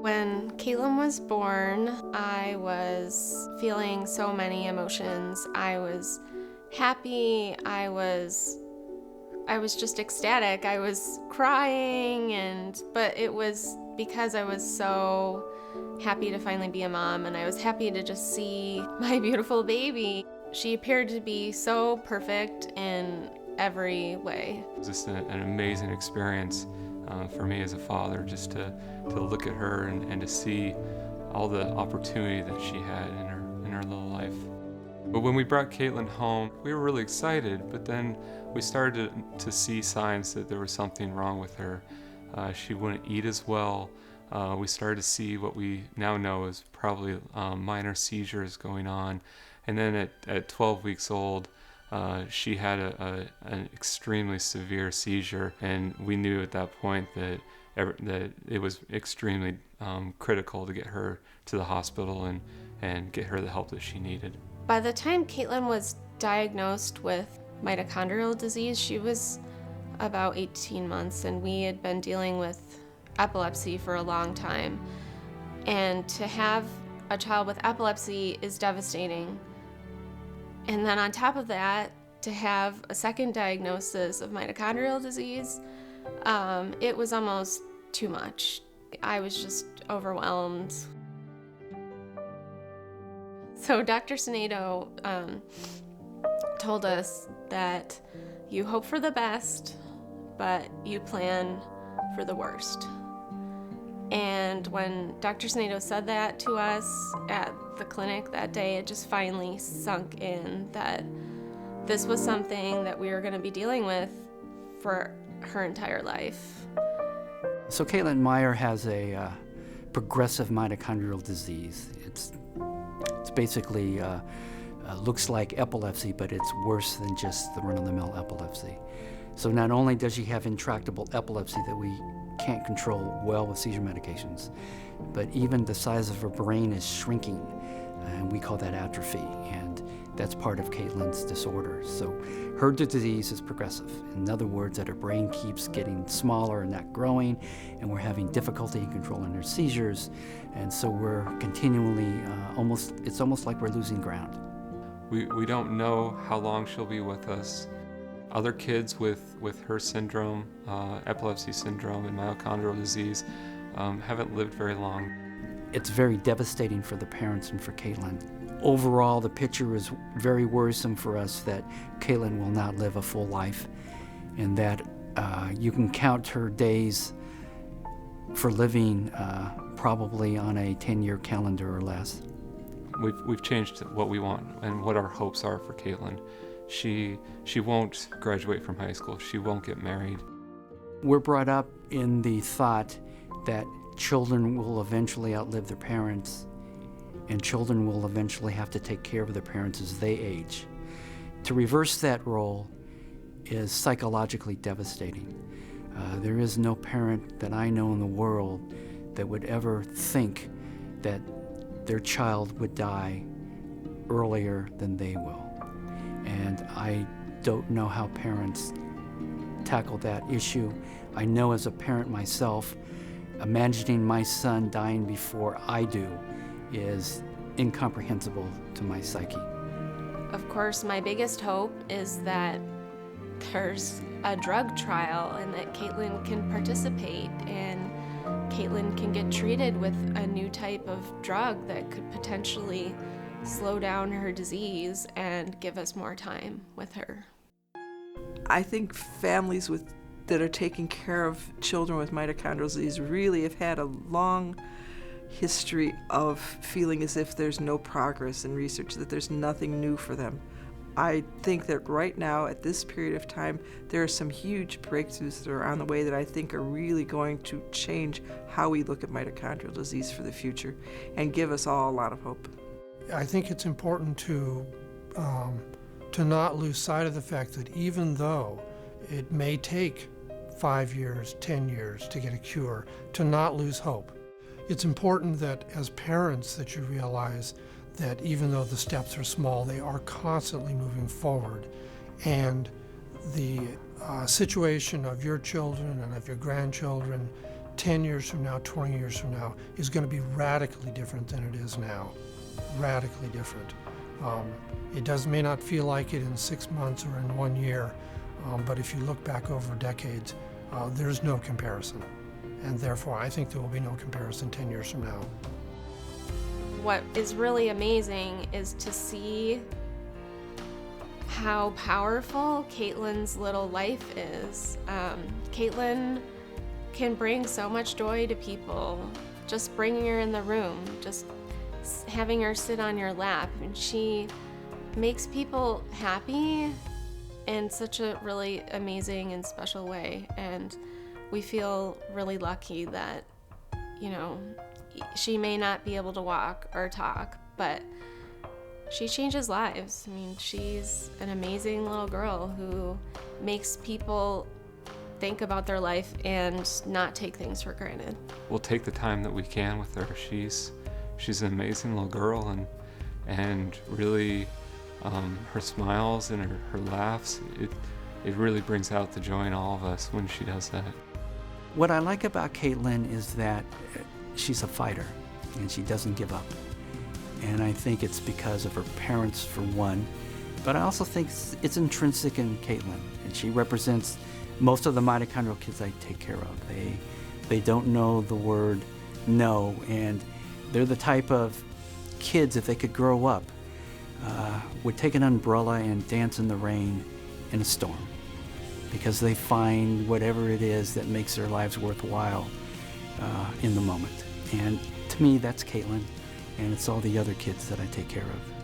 When Caitlin was born, I was feeling so many emotions. I was happy, I was just ecstatic. I was crying but it was because I was so happy to finally be a mom, and I was happy to just see my beautiful baby. She appeared to be so perfect in every way. It was just an amazing experience for me as a father, just to look at her and to see all the opportunity that she had in her little life. But when we brought Caitlin home, we were really excited, but then we started to see signs that there was something wrong with her. She wouldn't eat as well. We started to see what we now know is probably minor seizures going on. And then at 12 weeks old, she had an extremely severe seizure, and we knew at that point that it was extremely critical to get her to the hospital and get her the help that she needed. By the time Caitlin was diagnosed with mitochondrial disease, she was about 18 months, and we had been dealing with epilepsy for a long time. And to have a child with epilepsy is devastating. And then on top of that, to have a second diagnosis of mitochondrial disease, it was almost too much. I was just overwhelmed. So Dr. Sinedo told us that you hope for the best, but you plan for the worst. And when Dr. Sinedo said that to us at the clinic that day, it just finally sunk in that this was something that we were going to be dealing with for her entire life. So Caitlin Meyer has a progressive mitochondrial disease. It's basically looks like epilepsy, but it's worse than just the run-of-the-mill epilepsy. So not only does she have intractable epilepsy that we can't control well with seizure medications, but even the size of her brain is shrinking, and we call that atrophy, and that's part of Caitlin's disorder. So her disease is progressive. In other words, that her brain keeps getting smaller and not growing, and we're having difficulty in controlling her seizures, and so we're continually, it's almost like we're losing ground. We don't know how long she'll be with us. Other kids with her syndrome, epilepsy syndrome and mitochondrial disease, haven't lived very long. It's very devastating for the parents and for Caitlin. Overall, the picture is very worrisome for us that Caitlin will not live a full life, and that you can count her days for living probably on a 10-year calendar or less. We've changed what we want and what our hopes are for Caitlin. She won't graduate from high school. She won't get married. We're brought up in the thought that children will eventually outlive their parents, and children will eventually have to take care of their parents as they age. To reverse that role is psychologically devastating. There is no parent that I know in the world that would ever think that their child would die earlier than they will. And I don't know how parents tackle that issue. I know as a parent myself, imagining my son dying before I do is incomprehensible to my psyche. Of course, my biggest hope is that there's a drug trial and that Caitlin can participate and Caitlin can get treated with a new type of drug that could potentially slow down her disease and give us more time with her. I think families that are taking care of children with mitochondrial disease really have had a long history of feeling as if there's no progress in research, that there's nothing new for them. I think that right now, at this period of time, there are some huge breakthroughs that are on the way that I think are really going to change how we look at mitochondrial disease for the future and give us all a lot of hope. I think it's important to not lose sight of the fact that even though it may take 5 years, 10 years to get a cure, to not lose hope. It's important that as parents that you realize that even though the steps are small, they are constantly moving forward. And the situation of your children and of your grandchildren 10 years from now, 20 years from now, is going to be radically different than it is now. Radically different. It may not feel like it in 6 months or in 1 year, but if you look back over decades, there's no comparison. And therefore, I think there will be no comparison 10 years from now. What is really amazing is to see how powerful Caitlin's little life is. Caitlin can bring so much joy to people. Just bringing her in the room, just having her sit on your lap, and she makes people happy in such a really amazing and special way. And we feel really lucky that, you know, she may not be able to walk or talk, but she changes lives. I mean, she's an amazing little girl who makes people think about their life and not take things for granted. We'll take the time that we can with her. She's an amazing little girl, and really her smiles and her laughs, it really brings out the joy in all of us when she does that. What I like about Caitlin is that she's a fighter, and she doesn't give up. And I think it's because of her parents, for one, but I also think it's intrinsic in Caitlin, and she represents most of the mitochondrial kids I take care of. They don't know the word no, and they're the type of kids, if they could grow up, would take an umbrella and dance in the rain in a storm, because they find whatever it is that makes their lives worthwhile in the moment. And to me, that's Caitlin, and it's all the other kids that I take care of.